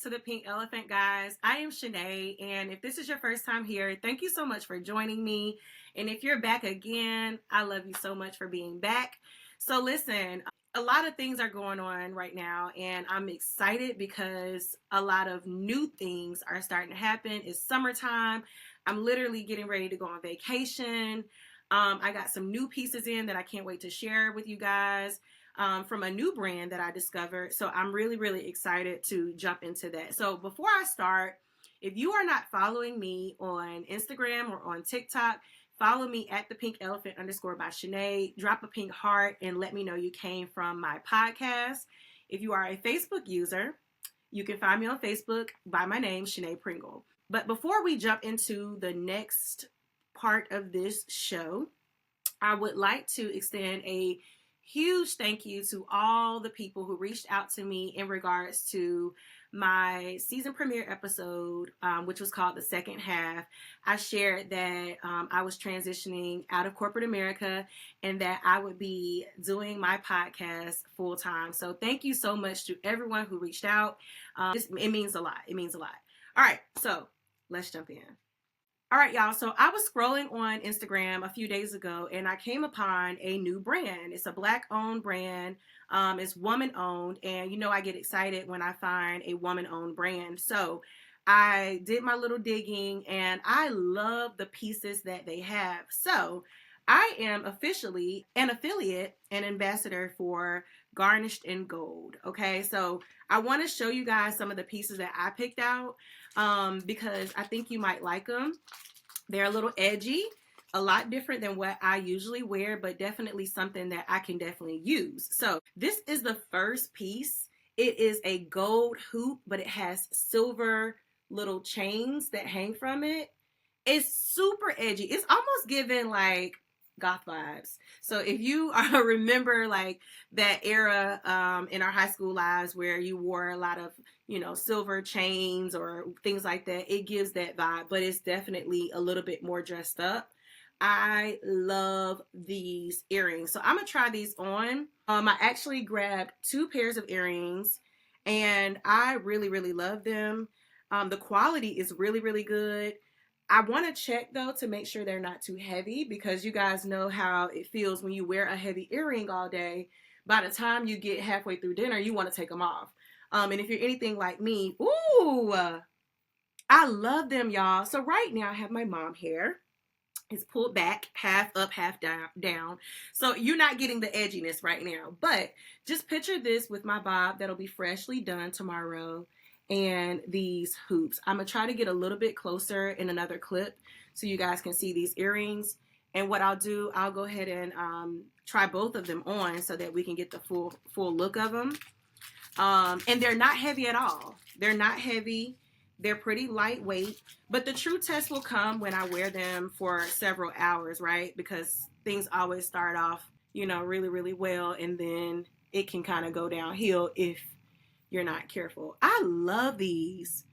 to the Pink Elephant, guys. I am Shanae, and if this is your first time here, thank you so much for joining me. And if you're back again, I love you so much for being back. So listen, a lot of things are going on right now, and I'm excited because a lot of new things are starting to happen. It's summertime. I'm literally getting ready to go on vacation. I got some new pieces in that I can't wait to share with you guys. From a new brand that I discovered. So I'm really, really excited to jump into that. So before I start, if you are not following me on Instagram or on TikTok, follow me at the pink elephant _ by Shanae. Drop a pink heart and let me know you came from my podcast. If you are a Facebook user, you can find me on Facebook by my name, Shanae Pringle. But before we jump into the next part of this show, I would like to extend a huge thank you to all the people who reached out to me in regards to my season premiere episode, which was called The Second Half. I shared that I was transitioning out of corporate America and that I would be doing my podcast full time. So thank you so much to everyone who reached out. It means a lot. It means a lot. All right, so let's jump in. All right, y'all. So I was scrolling on Instagram a few days ago and I came upon a new brand. It's a Black owned brand. It's woman owned. And you know, I get excited when I find a woman owned brand. So I did my little digging and I love the pieces that they have. So I am officially an affiliate and ambassador for Garnished in Gold. Okay, so I want to show you guys some of the pieces that I picked out because I think you might like them. They're a little edgy, a lot different than what I usually wear, but definitely something that I can definitely use. So this is the first piece. It is a gold hoop, but it has silver little chains that hang from it. It's super edgy. It's almost giving like goth vibes. So if you remember like that era in our high school lives where you wore a lot of, you know, silver chains or things like that, it gives that vibe, but it's definitely a little bit more dressed up. I love these earrings. So I'm gonna try these on. I actually grabbed 2 pairs of earrings and I really, really love them. The quality is really, really good. I want to check though to make sure they're not too heavy because you guys know how it feels when you wear a heavy earring all day. By the time you get halfway through dinner, you want to take them off. And if you're anything like me, ooh, I love them, y'all. So right now I have my mom hair. It's pulled back, half up, half down. So you're not getting the edginess right now. But just picture this with my bob that'll be freshly done tomorrow and these hoops. I'm going to try to get a little bit closer in another clip so you guys can see these earrings. And what I'll do, I'll go ahead and try both of them on so that we can get the full look of them. And they're not heavy at all. They're not heavy. They're pretty lightweight, but the true test will come when I wear them for several hours, right? Because things always start off, you know, really, really well, and then it can kind of go downhill if you're not careful. I love these.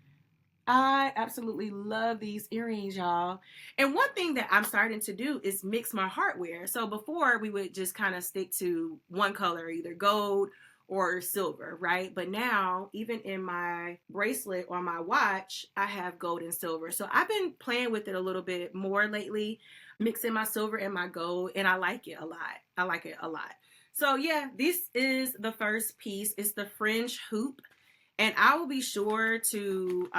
I absolutely love these earrings, y'all. And one thing that I'm starting to do is mix my hardware. So before we would just kind of stick to one color, either gold or silver, right? But now, even in my bracelet or my watch, I have gold and silver. So I've been playing with it a little bit more lately, mixing my silver and my gold, and I like it a lot. I like it a lot. So yeah, this is the first piece. It's the fringe hoop. And I will be sure to,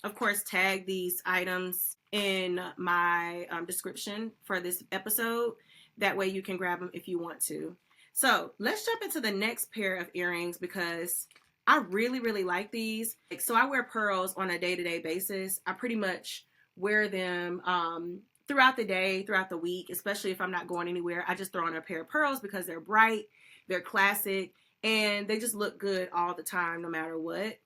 of course, tag these items in my description for this episode. That way you can grab them if you want to. So let's jump into the next pair of earrings because I really, really like these. So I wear pearls on a day-to-day basis. I pretty much wear them throughout the day, throughout the week, especially if I'm not going anywhere. I just throw on a pair of pearls because they're bright, they're classic, and they just look good all the time, no matter what.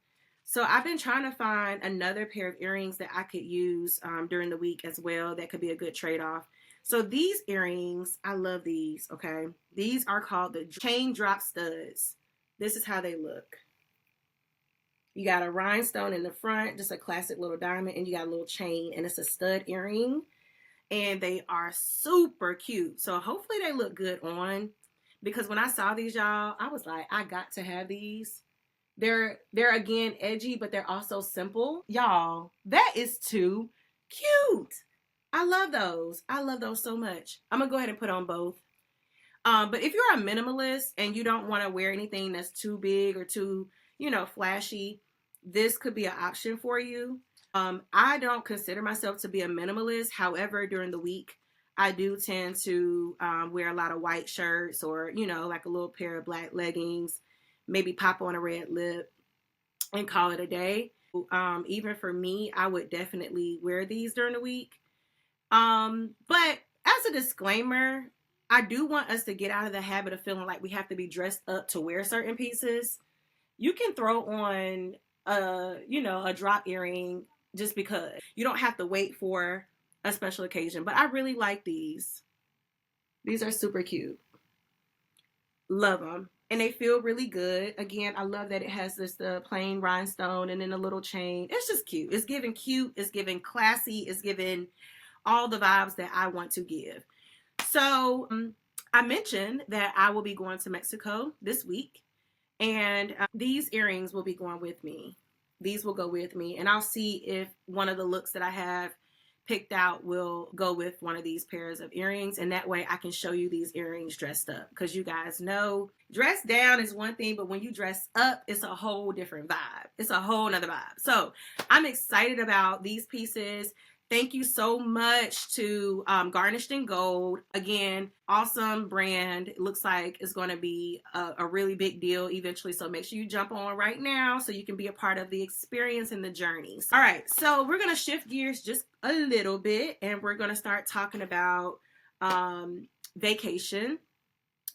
So I've been trying to find another pair of earrings that I could use during the week as well. That could be a good trade-off. So these earrings, I love these, okay? These are called the chain drop studs. This is how they look. You got a rhinestone in the front, just a classic little diamond, and you got a little chain, and it's a stud earring. And they are super cute. So hopefully they look good on. Because when I saw these, y'all, I was like, I got to have these. They're again edgy, but they're also simple. Y'all, that is too cute. I love those. I love those so much. I'm gonna go ahead and put on both. But if you're a minimalist and you don't want to wear anything that's too big or too, flashy, this could be an option for you. I don't consider myself to be a minimalist. However, during the week, I do tend to wear a lot of white shirts or, like a little pair of black leggings, maybe pop on a red lip and call it a day. Even for me, I would definitely wear these during the week. But as a disclaimer, I do want us to get out of the habit of feeling like we have to be dressed up to wear certain pieces. You can throw on a drop earring just because. You don't have to wait for a special occasion. But I really like these. These are super cute. Love them. And they feel really good. Again, I love that it has this plain rhinestone and then a little chain. It's just cute. It's giving cute. It's giving classy. It's giving all the vibes that I want to give. So I mentioned that I will be going to Mexico this week. And these earrings will be going with me. These will go with me. And I'll see if one of the looks that I have picked out will go with one of these pairs of earrings. And that way I can show you these earrings dressed up. Because you guys know dress down is one thing, but when you dress up, it's a whole different vibe. It's a whole nother vibe. So I'm excited about these pieces. Thank you so much to Garnished in Gold. Again, awesome brand. It looks like it's going to be a really big deal eventually. So make sure you jump on right now so you can be a part of the experience and the journeys. All right, so we're going to shift gears just a little bit and we're going to start talking about vacation.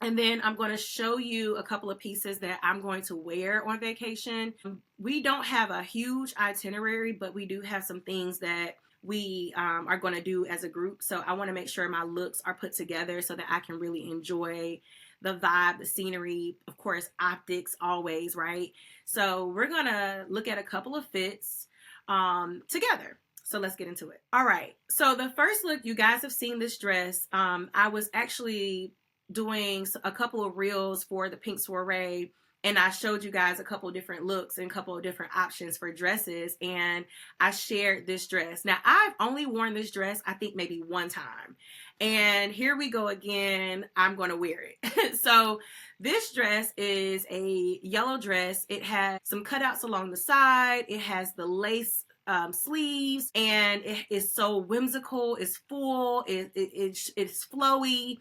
And then I'm going to show you a couple of pieces that I'm going to wear on vacation. We don't have a huge itinerary, but we do have some things that we are going to do as a group. So I want to make sure my looks are put together so that I can really enjoy the vibe, the scenery, of course, optics always, right? So we're going to look at a couple of fits together. So let's get into it. All right. So the first look, you guys have seen this dress. I was actually doing a couple of reels for the Pink Soiree, and I showed you guys a couple of different looks and a couple of different options for dresses, and I shared this dress. Now, I've only worn this dress, I think maybe one time, and here we go again. I'm going to wear it. So this dress is a yellow dress. It has some cutouts along the side. It has the lace sleeves, and it is so whimsical. It's full. It's flowy.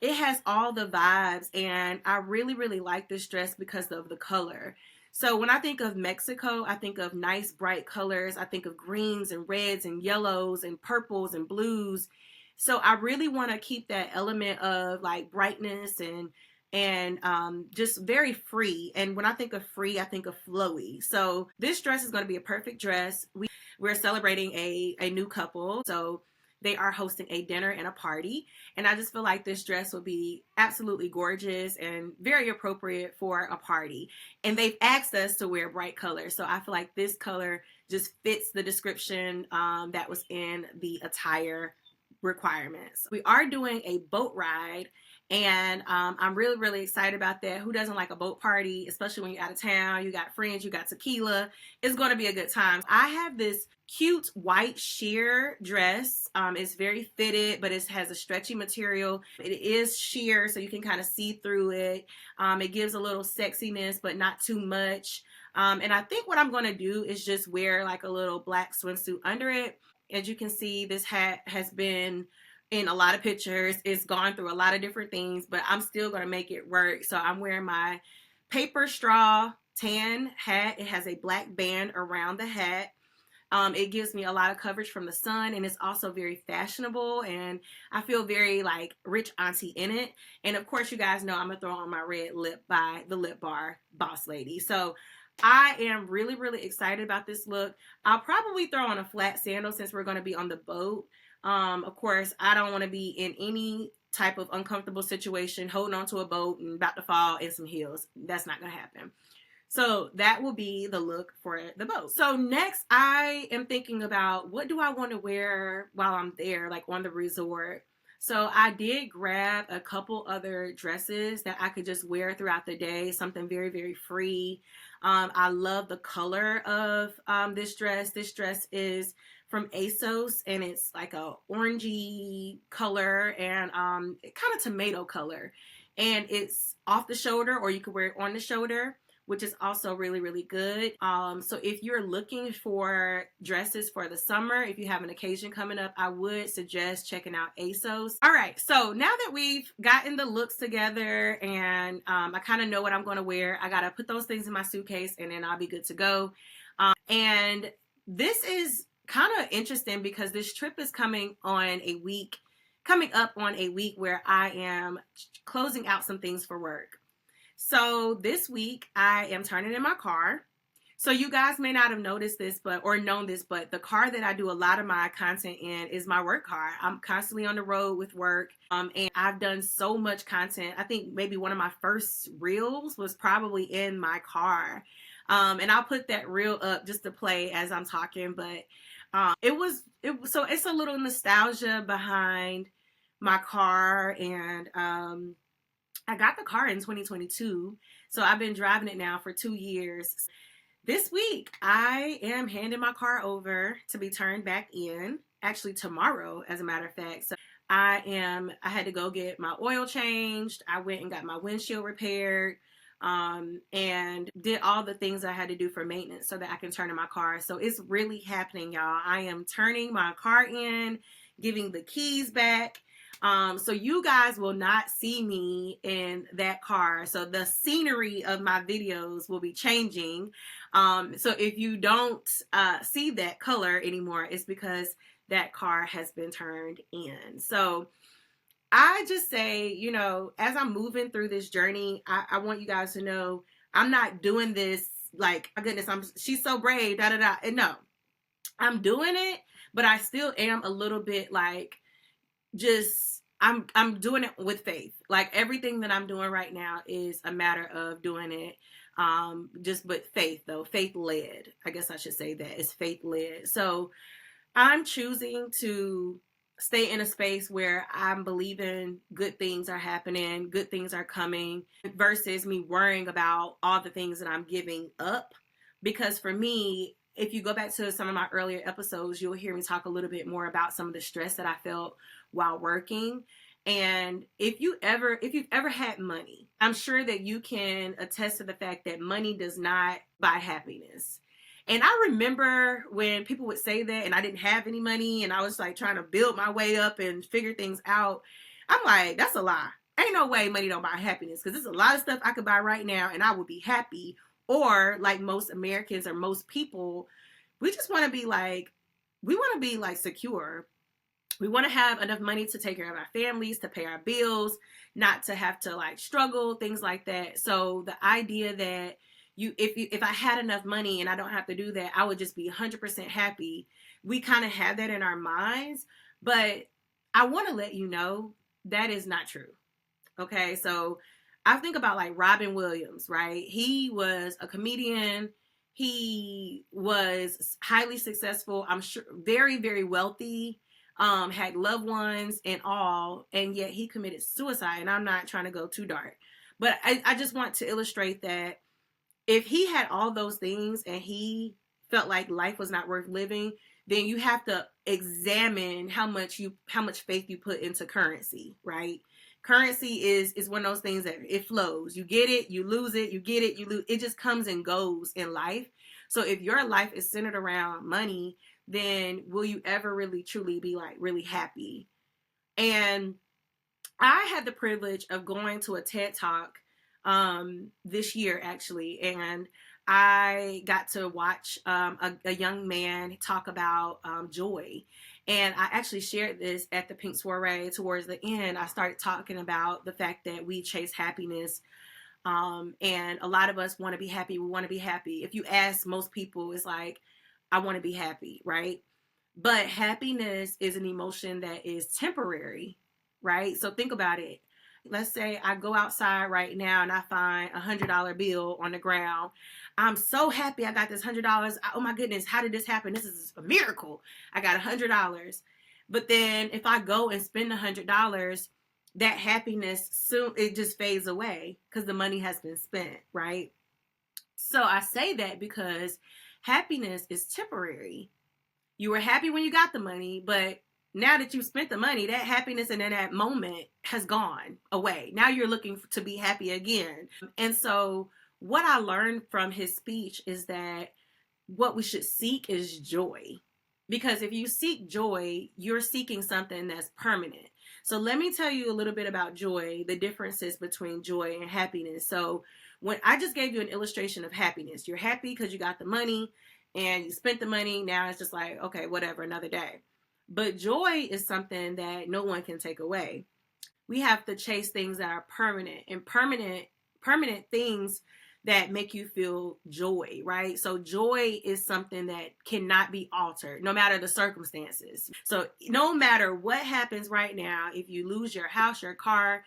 It has all the vibes, and I really, really like this dress because of the color. So when I think of Mexico, I think of nice, bright colors. I think of greens and reds and yellows and purples and blues. So I really want to keep that element of like brightness and just very free. And when I think of free, I think of flowy. So this dress is going to be a perfect dress. We're celebrating a new couple. So they are hosting a dinner and a party. And I just feel like this dress will be absolutely gorgeous and very appropriate for a party. And they've asked us to wear bright colors. So I feel like this color just fits the description that was in the attire requirements. We are doing a boat ride, and I'm really, really excited about that. Who doesn't like a boat party, especially when you're out of town, you got friends, you got tequila. It's going to be a good time. I have this cute white sheer dress. It's very fitted, but it has a stretchy material. It is sheer, so you can kind of see through it. It gives a little sexiness, but not too much. And I think what I'm going to do is just wear like a little black swimsuit under it. As you can see, this hat has been in a lot of pictures. It's gone through a lot of different things, but I'm still going to make it work. So I'm wearing my paper straw tan hat. It has a black band around the hat. It gives me a lot of coverage from the sun, and it's also very fashionable, and I feel very like rich auntie in it. And of course, you guys know I'm gonna throw on my red lip by the Lip Bar Boss Lady. So I am really, really excited about this look. I'll probably throw on a flat sandal since we're going to be on the boat. Of course, I don't want to be in any type of uncomfortable situation, holding onto a boat and about to fall in some heels. That's not going to happen. So that will be the look for the boat. So next, I am thinking about what do I want to wear while I'm there, like on the resort. So I did grab a couple other dresses that I could just wear throughout the day, something very, very free. I love the color of this dress. This dress is from ASOS, and it's like a orangey color and kind of tomato color. And it's off the shoulder, or you could wear it on the shoulder, which is also really, really good. So if you're looking for dresses for the summer, if you have an occasion coming up, I would suggest checking out ASOS. All right, so now that we've gotten the looks together and I kind of know what I'm going to wear, I got to put those things in my suitcase and then I'll be good to go. And this is kind of interesting because this trip is coming up on a week where I am closing out some things for work. So this week I am turning in my car. So you guys may not have noticed this, or known this, but the car that I do a lot of my content in is my work car. I'm constantly on the road with work. And I've done so much content. I think maybe one of my first reels was probably in my car. And I'll put that reel up just to play as I'm talking, but so it's a little nostalgia behind my car. And I got the car in 2022, so I've been driving it now for 2 years. This week, I am handing my car over to be turned back in, actually tomorrow, as a matter of fact. So I had to go get my oil changed. I went and got my windshield repaired, and did all the things I had to do for maintenance so that I can turn in my car. So it's really happening, y'all. I am turning my car in, giving the keys back. So you guys will not see me in that car. So the scenery of my videos will be changing. So if you don't see that color anymore, it's because that car has been turned in. So I just say, as I'm moving through this journey, I want you guys to know I'm not doing this like, my goodness, she's so brave, da da da. And no, I'm doing it, but I still am a little bit like, I'm doing it with faith. Like everything that I'm doing right now is a matter of doing it but faith, though, faith led. I guess I should say that it's faith led. So I'm choosing to stay in a space where I'm believing good things are happening, good things are coming, versus me worrying about all the things that I'm giving up. Because for me, if you go back to some of my earlier episodes, you'll hear me talk a little bit more about some of the stress that I felt while working. And if you've ever had money, I'm sure that you can attest to the fact that money does not buy happiness. And I remember when people would say that and I didn't have any money and I was like trying to build my way up and figure things out. I'm like, that's a lie. Ain't no way money don't buy happiness, because there's a lot of stuff I could buy right now and I would be happy. Or like most Americans or most people, we just want to be like, secure. We want to have enough money to take care of our families, to pay our bills, not to have to like struggle, things like that. So the idea that if I had enough money and I don't have to do that, I would just be 100% happy. We kind of have that in our minds, but I want to let you know that is not true. Okay, so I think about like Robin Williams, right? He was a comedian. He was highly successful. I'm sure very, very wealthy, had loved ones and all, and yet he committed suicide. And I'm not trying to go too dark, but I just want to illustrate that if he had all those things and he felt like life was not worth living, then you have to examine how much faith you put into currency, right? Currency is one of those things that it flows. You get it, you lose it, you get it, you lose. It just comes and goes in life. So if your life is centered around money, then will you ever really truly be like really happy? And I had the privilege of going to a TED Talk this year, actually, and I got to watch a young man talk about joy. And I actually shared this at the Pink Soiree. Towards the end, I started talking about the fact that we chase happiness. And a lot of us want to be happy. We want to be happy. If you ask most people, it's like, I want to be happy, right? But happiness is an emotion that is temporary, right? So think about it. Let's say I go outside right now and I find $100 bill on the ground. I'm so happy I got this $100. Oh my goodness, how did this happen? This is a miracle. I got $100. But then if I go and spend $100, that happiness soon, it just fades away because the money has been spent, right? So I say that because happiness is temporary. You were happy when you got the money, but now that you spent the money, that happiness and that moment has gone away. Now you're looking to be happy again. And so what I learned from his speech is that what we should seek is joy. Because if you seek joy, you're seeking something that's permanent. So let me tell you a little bit about joy, the differences between joy and happiness. So when I just gave you an illustration of happiness, you're happy because you got the money and you spent the money. Now it's just like, okay, whatever, another day. But joy is something that no one can take away. We have to chase things that are permanent, and permanent things that make you feel joy, right? So joy is something that cannot be altered no matter the circumstances. So no matter what happens right now, if you lose your house, your car,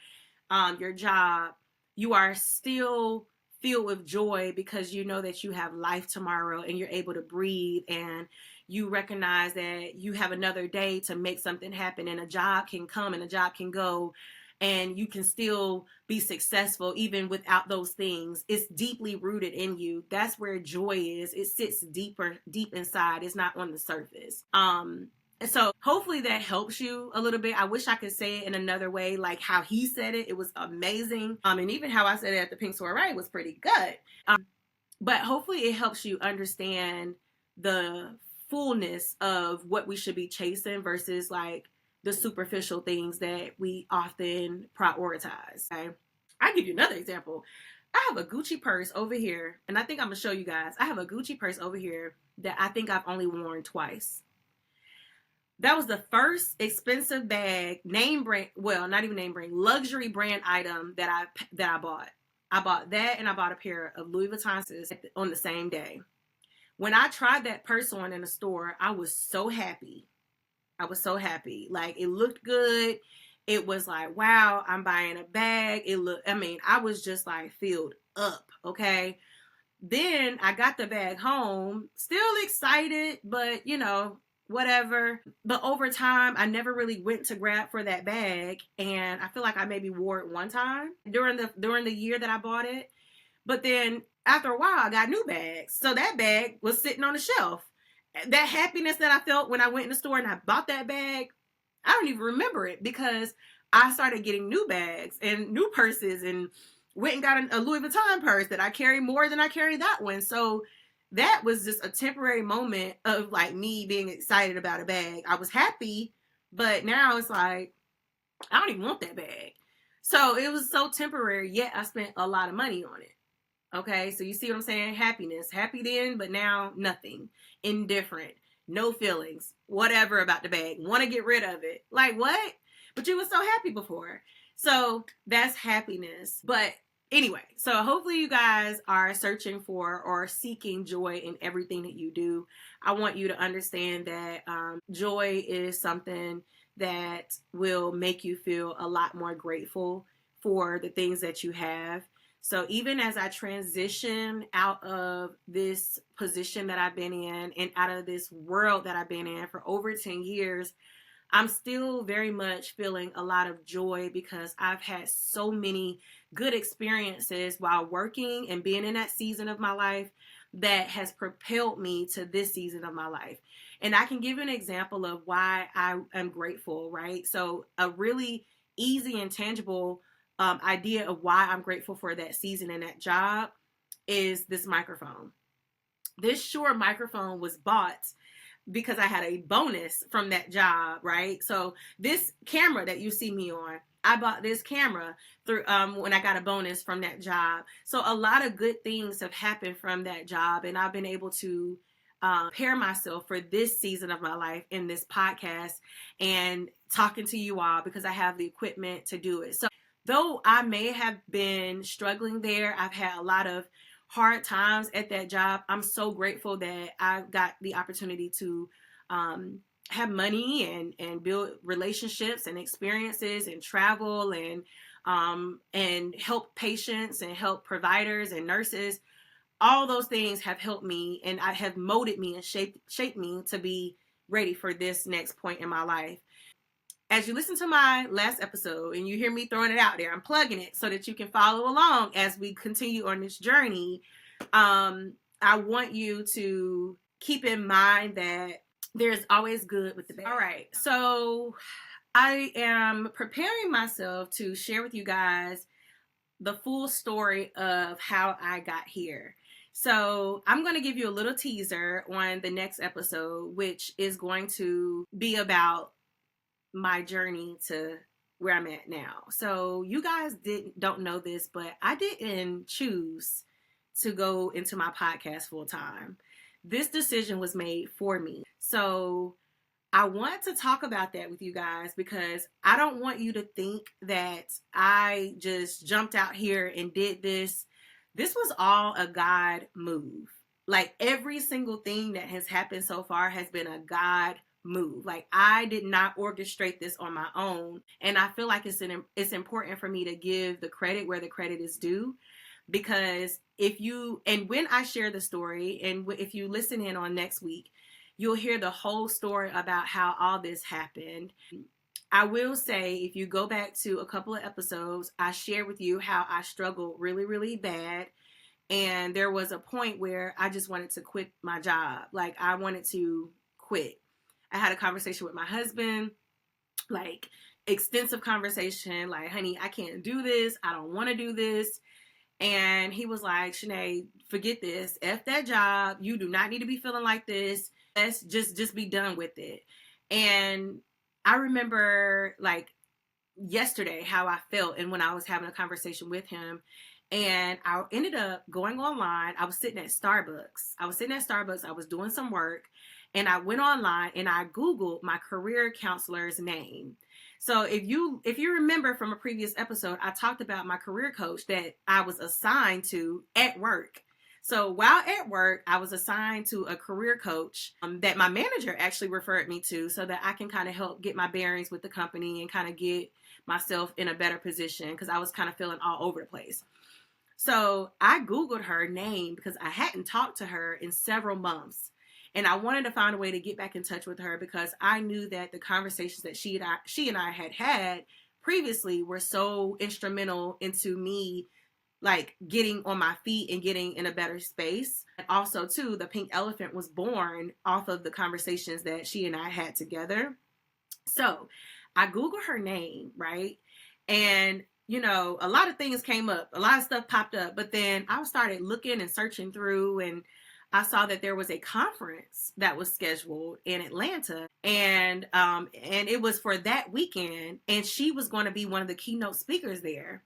your job, you are still filled with joy because you know that you have life tomorrow and you're able to breathe, and you recognize that you have another day to make something happen, and a job can come and a job can go, and you can still be successful even without those things. It's deeply rooted in you. That's where joy is. It sits deep inside. It's not on the surface. And so hopefully that helps you a little bit. I wish I could say it in another way, like how he said it. It was amazing. And even how I said it at the Pink Soiree was pretty good. But hopefully it helps you understand the fullness of what we should be chasing versus like the superficial things that we often prioritize. Okay? I'll give you another example. I have a Gucci purse over here, and I think I'm gonna show you guys. I have a Gucci purse over here that I think I've only worn twice. That was the first expensive bag, name brand, well, not even name brand, luxury brand item that I bought. I bought that, and I bought a pair of Louis Vuittons on the same day. When I tried that purse on in the store, I was so happy. I was so happy. Like, it looked good. It was like, wow, I'm buying a bag. I was just like filled up, okay? Then I got the bag home, still excited, but whatever. But over time, I never really went to grab for that bag, and I feel like I maybe wore it one time during the year that I bought it. But then after a while, I got new bags. So that bag was sitting on the shelf. That happiness that I felt when I went in the store and I bought that bag, I don't even remember it because I started getting new bags and new purses, and went and got a Louis Vuitton purse that I carry more than I carry that one. So that was just a temporary moment of like me being excited about a bag. I was happy, but now it's like, I don't even want that bag. So it was so temporary, yet I spent a lot of money on it. Okay, so you see what I'm saying? Happiness. Happy then, but now nothing. Indifferent. No feelings. Whatever about the bag. Want to get rid of it. Like, what? But you were so happy before. So that's happiness. But anyway, so hopefully you guys are searching for or seeking joy in everything that you do. I want you to understand that joy is something that will make you feel a lot more grateful for the things that you have. So even as I transition out of this position that I've been in and out of this world that I've been in for over 10 years, I'm still very much feeling a lot of joy because I've had so many good experiences while working and being in that season of my life that has propelled me to this season of my life. And I can give you an example of why I am grateful, right? So a really easy and tangible idea of why I'm grateful for that season and that job is this microphone. This Shure microphone was bought because I had a bonus from that job, right? So this camera that you see me on, I bought this camera through when I got a bonus from that job. So a lot of good things have happened from that job, and I've been able to prepare myself for this season of my life in this podcast and talking to you all because I have the equipment to do it. So though I may have been struggling there, I've had a lot of hard times at that job. I'm so grateful that I got the opportunity to have money and build relationships and experiences and travel and help patients and help providers and nurses. All those things have helped me, and I have molded me and shaped me to be ready for this next point in my life. As you listen to my last episode and you hear me throwing it out there, I'm plugging it so that you can follow along as we continue on this journey. I want you to keep in mind that there's always good with the bad. All right, so I am preparing myself to share with you guys the full story of how I got here. So I'm going to give you a little teaser on the next episode, which is going to be about my journey to where I'm at now. So you guys don't know this, but I didn't choose to go into my podcast full time. This decision was made for me. So I want to talk about that with you guys because I don't want you to think that I just jumped out here and did this. This was all a God move. Like every single thing that has happened so far has been a God move. Like I did not orchestrate this on my own. And I feel like it's important for me to give the credit where the credit is due. Because when I share the story, and if you listen in on next week, you'll hear the whole story about how all this happened. I will say, if you go back to a couple of episodes, I shared with you how I struggled really, really bad. And there was a point where I just wanted to quit my job. Like I wanted to quit. I had a conversation with my husband, like extensive conversation, like, honey, I can't do this. I don't want to do this. And he was like, Shanae, forget this. F that job. You do not need to be feeling like this. Let's just be done with it. And I remember like yesterday how I felt and when I was having a conversation with him. And I ended up going online. I was sitting at Starbucks. I was doing some work. And I went online and I Googled my career counselor's name. So if you remember from a previous episode, I talked about my career coach that I was assigned to at work. So while at work, I was assigned to a career coach that my manager actually referred me to so that I can kind of help get my bearings with the company and kind of get myself in a better position because I was kind of feeling all over the place. So I Googled her name because I hadn't talked to her in several months. And I wanted to find a way to get back in touch with her because I knew that the conversations that she and I had previously were so instrumental into me like getting on my feet and getting in a better space. And also too, the pink elephant was born off of the conversations that she and I had together. So I Googled her name, right? And you know, a lot of things came up, a lot of stuff popped up, but then I started looking and searching through and I saw that there was a conference that was scheduled in Atlanta and it was for that weekend and she was going to be one of the keynote speakers there.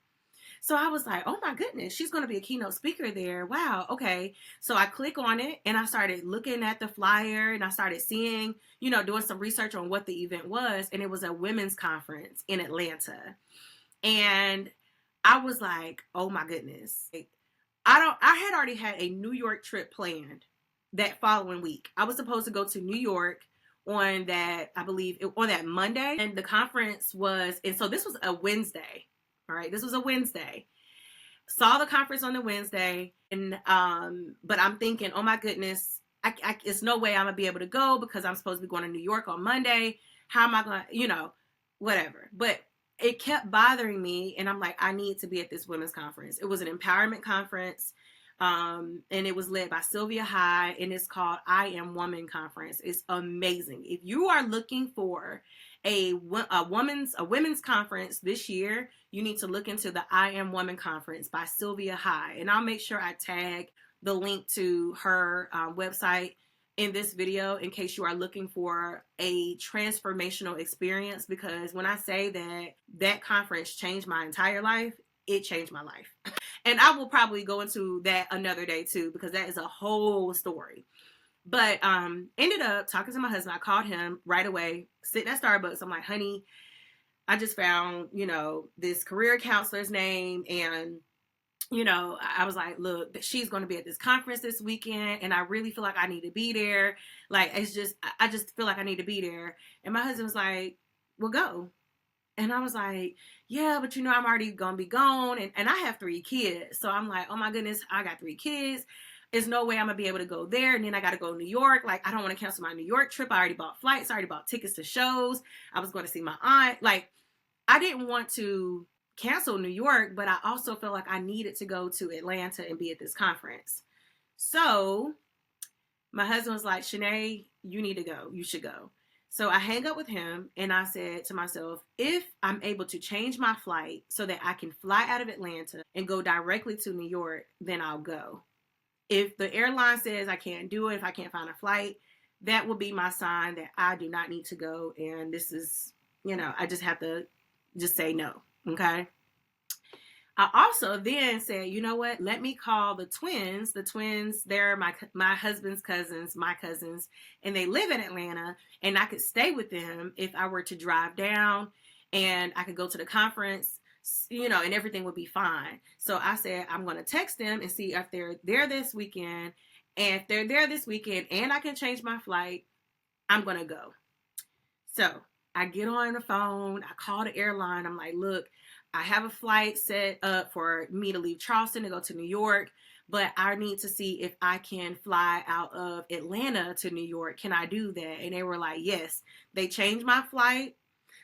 So I was like, oh my goodness, she's going to be a keynote speaker there. Wow. Okay. So I click on it and I started looking at the flyer and I started seeing, you know, doing some research on what the event was. And it was a women's conference in Atlanta. And I was like, oh my goodness. I had already had a New York trip planned that following week. I was supposed to go to New York on that, I believe, on that Monday. And the conference was, and so this was a Wednesday. All right, this was a Wednesday. Saw the conference on the Wednesday. And, but I'm thinking, oh my goodness, it's no way I'm going to be able to go because I'm supposed to be going to New York on Monday. How am I going to, you know, whatever. But it kept bothering me. And I'm like, I need to be at this women's conference. It was an empowerment conference. And it was led by Sylvia High. And it's called I Am Woman Conference. It's amazing. If you are looking for a women's conference this year, you need to look into the I Am Woman Conference by Sylvia High. And I'll make sure I tag the link to her website in this video in case you are looking for a transformational experience, because when I say that conference changed my entire life, it changed my life. And I will probably go into that another day too, because that is a whole story. But ended up talking to my husband. I called him right away, sitting at Starbucks. I'm like, honey, I just found, you know, this career counselor's name. And you know, I was like, look, she's going to be at this conference this weekend and I really feel like I need to be there. Like, I just feel like I need to be there. And my husband was like, well, go. And I was like, yeah, but you know, I'm already going to be gone. And I have 3 kids. So I'm like, oh my goodness, I got 3 kids. there's no way I'm gonna be able to go there. And then I gotta go to New York. Like, I don't want to cancel my New York trip. I already bought flights, I already bought tickets to shows. I was going to see my aunt. Like, I didn't want to cancel New York, but I also felt like I needed to go to Atlanta and be at this conference. So my husband was like, Shanae, you need to go. You should go. So I hang up with him and I said to myself, if I'm able to change my flight so that I can fly out of Atlanta and go directly to New York, then I'll go. If the airline says I can't do it, if I can't find a flight, that will be my sign that I do not need to go. And this is, I just have to just say no. Okay. I also then said, you know what? Let me call the twins. The twins, they're my husband's cousins, my cousins, and they live in Atlanta. And I could stay with them if I were to drive down, and I could go to the conference, and everything would be fine. So I said, I'm going to text them and see if they're there this weekend. And if they're there this weekend and I can change my flight, I'm going to go. So I get on the phone. I call the airline. I'm like, look, I have a flight set up for me to leave Charleston to go to New York, but I need to see if I can fly out of Atlanta to New York. Can I do that? And they were like, yes. They changed my flight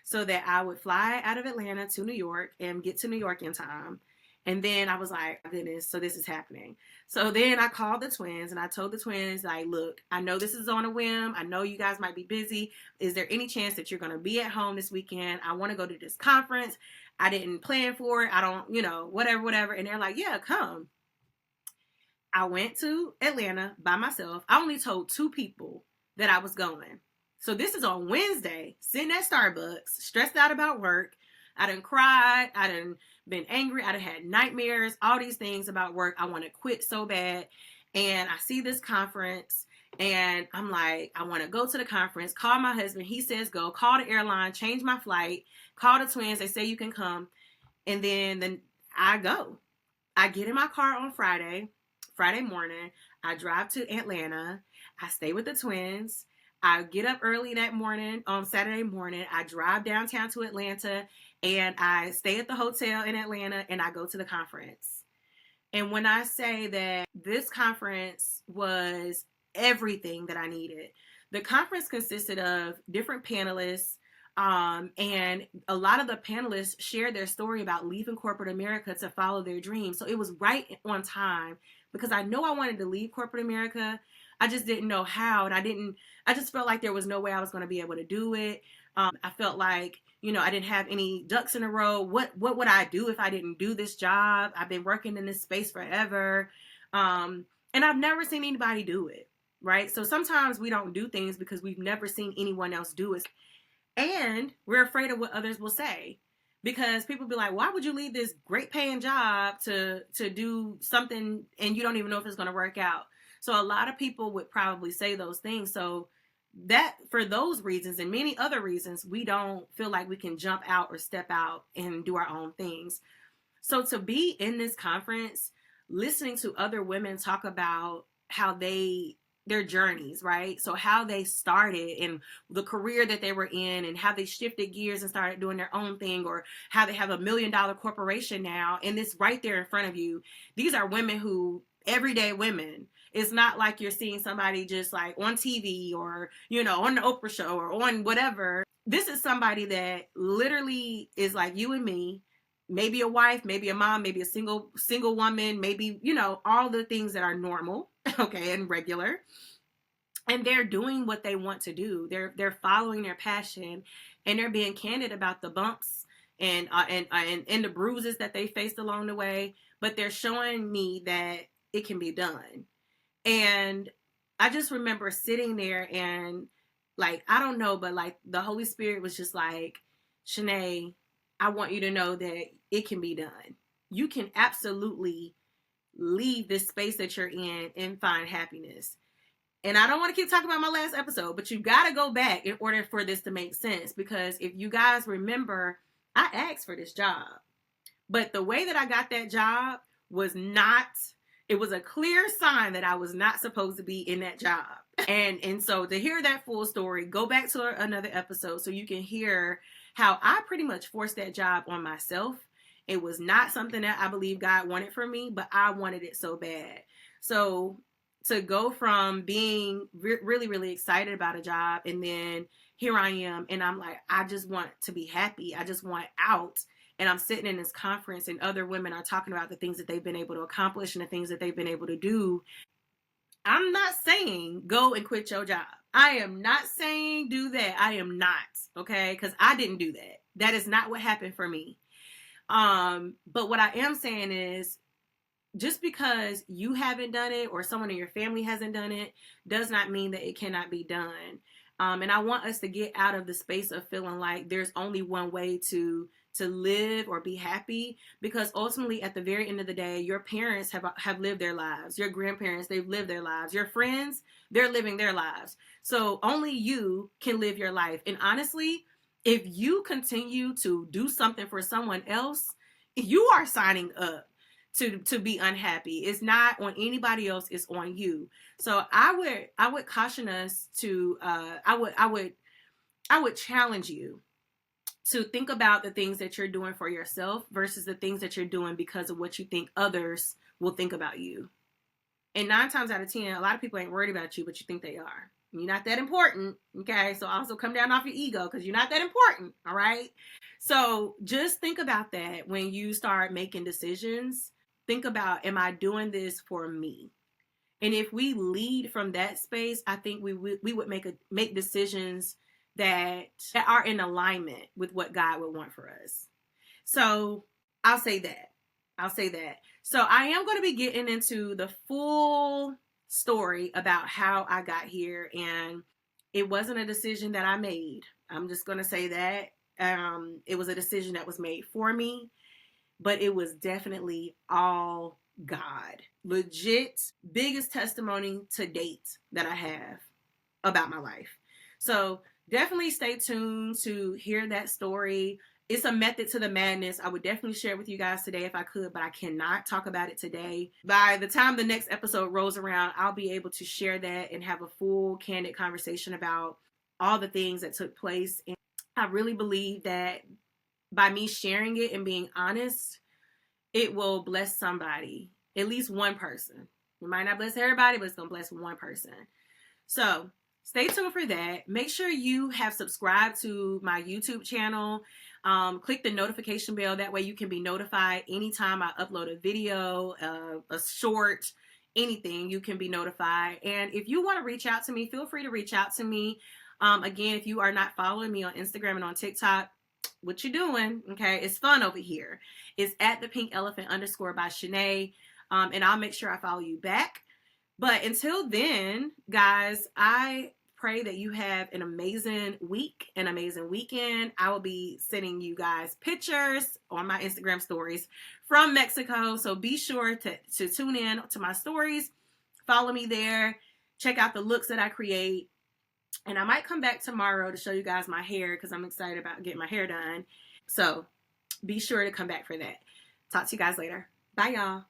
so that I would fly out of Atlanta to New York and get to New York in time. And then I was like, goodness, so this is happening. So then I called the twins and I told the twins, like, look, I know this is on a whim. I know you guys might be busy. Is there any chance that you're going to be at home this weekend? I want to go to this conference. I didn't plan for it. I don't, whatever. And they're like, yeah, come. I went to Atlanta by myself. I only told 2 people that I was going. So this is on Wednesday, sitting at Starbucks, stressed out about work. I done cried. I done been angry. I done had nightmares, all these things about work. I want to quit so bad. And I see this conference and I'm like, I want to go to the conference, call my husband. He says, go, call the airline, change my flight, call the twins. They say you can come. And then I go. I get in my car on Friday morning. I drive to Atlanta. I stay with the twins. I get up early that morning on Saturday morning. I drive downtown to Atlanta and I stay at the hotel in Atlanta and I go to the conference. And when I say that this conference was everything that I needed, the conference consisted of different panelists. And a lot of the panelists shared their story about leaving corporate America to follow their dreams. So it was right on time because I know I wanted to leave corporate America. I just didn't know how. And I just felt like there was no way I was going to be able to do it. I felt like, I didn't have any ducks in a row. What would I do if I didn't do this job? I've been working in this space forever. And I've never seen anybody do it. Right. So sometimes we don't do things because we've never seen anyone else do it. And we're afraid of what others will say because people be like, why would you leave this great paying job to do something and you don't even know if it's going to work out? So a lot of people would probably say those things. So that for those reasons and many other reasons, we don't feel like we can jump out or step out and do our own things. So to be in this conference, listening to other women talk about how their journeys, right? So how they started and the career that they were in and how they shifted gears and started doing their own thing or how they have $1 million corporation now. And it's right there in front of you. These are women who, everyday women. It's not like you're seeing somebody just like on TV or, on the Oprah show or on whatever. This is somebody that literally is like you and me, maybe a wife, maybe a mom, maybe a single woman, maybe, all the things that are normal, okay, and regular. And they're doing what they want to do. They're following their passion and they're being candid about the bumps and the bruises that they faced along the way, but they're showing me that it can be done. And I just remember sitting there and like, I don't know, but like the Holy Spirit was just like, Shanae, I want you to know that it can be done. You can absolutely leave this space that you're in and find happiness. And I don't want to keep talking about my last episode, but you got to go back in order for this to make sense. Because if you guys remember, I asked for this job. But the way that I got that job was not, it was a clear sign that I was not supposed to be in that job. And so to hear that full story, go back to another episode so you can hear how I pretty much forced that job on myself. It was not something that I believe God wanted for me, but I wanted it so bad. So to go from being really, really excited about a job, and then here I am, and I'm like, I just want to be happy. I just want out. And I'm sitting in this conference, and other women are talking about the things that they've been able to accomplish and the things that they've been able to do. I'm not saying go and quit your job. I am not saying do that. I am not, okay? Because I didn't do that. That is not what happened for me. But what I am saying is, just because you haven't done it or someone in your family hasn't done it does not mean that it cannot be done. And I want us to get out of the space of feeling like there's only one way to live or be happy, because ultimately at the very end of the day, your parents have lived their lives. Your grandparents, they've lived their lives. Your friends, they're living their lives. So only you can live your life. And honestly, if you continue to do something for someone else, you are signing up to be unhappy. It's not on anybody else, it's on you. So I would caution us to I would challenge you to think about the things that you're doing for yourself versus the things that you're doing because of what you think others will think about you. And 9 times out of 10, a lot of people ain't worried about you, but you think they are. You're not that important, okay? So also come down off your ego, because you're not that important, all right? So just think about that when you start making decisions. Think about, am I doing this for me? And if we lead from that space, I think we would make decisions that are in alignment with what God would want for us. So I'll say that. So I am going to be getting into the full story about how I got here, and it wasn't a decision that I made. I'm just going to say that. It was a decision that was made for me, but it was definitely all God. Legit, biggest testimony to date that I have about my life. So definitely stay tuned to hear that story. It's a method to the madness. I would definitely share it with you guys today if I could, but I cannot talk about it today. By the time the next episode rolls around, I'll be able to share that and have a full, candid conversation about all the things that took place. And I really believe that by me sharing it and being honest, it will bless somebody, at least one person. It might not bless everybody, but it's going to bless one person. So stay tuned for that. Make sure you have subscribed to my YouTube channel. Click the notification bell. That way you can be notified anytime I upload a video, a short, anything, you can be notified. And if you want to reach out to me, feel free to reach out to me. Again, if you are not following me on Instagram and on TikTok, what you doing? Okay, it's fun over here. It's at the pink elephant _ by Shanae. And I'll make sure I follow you back. But until then, guys, I pray that you have an amazing week, an amazing weekend. I will be sending you guys pictures on my Instagram stories from Mexico. So be sure to tune in to my stories. Follow me there. Check out the looks that I create. And I might come back tomorrow to show you guys my hair, because I'm excited about getting my hair done. So be sure to come back for that. Talk to you guys later. Bye, y'all.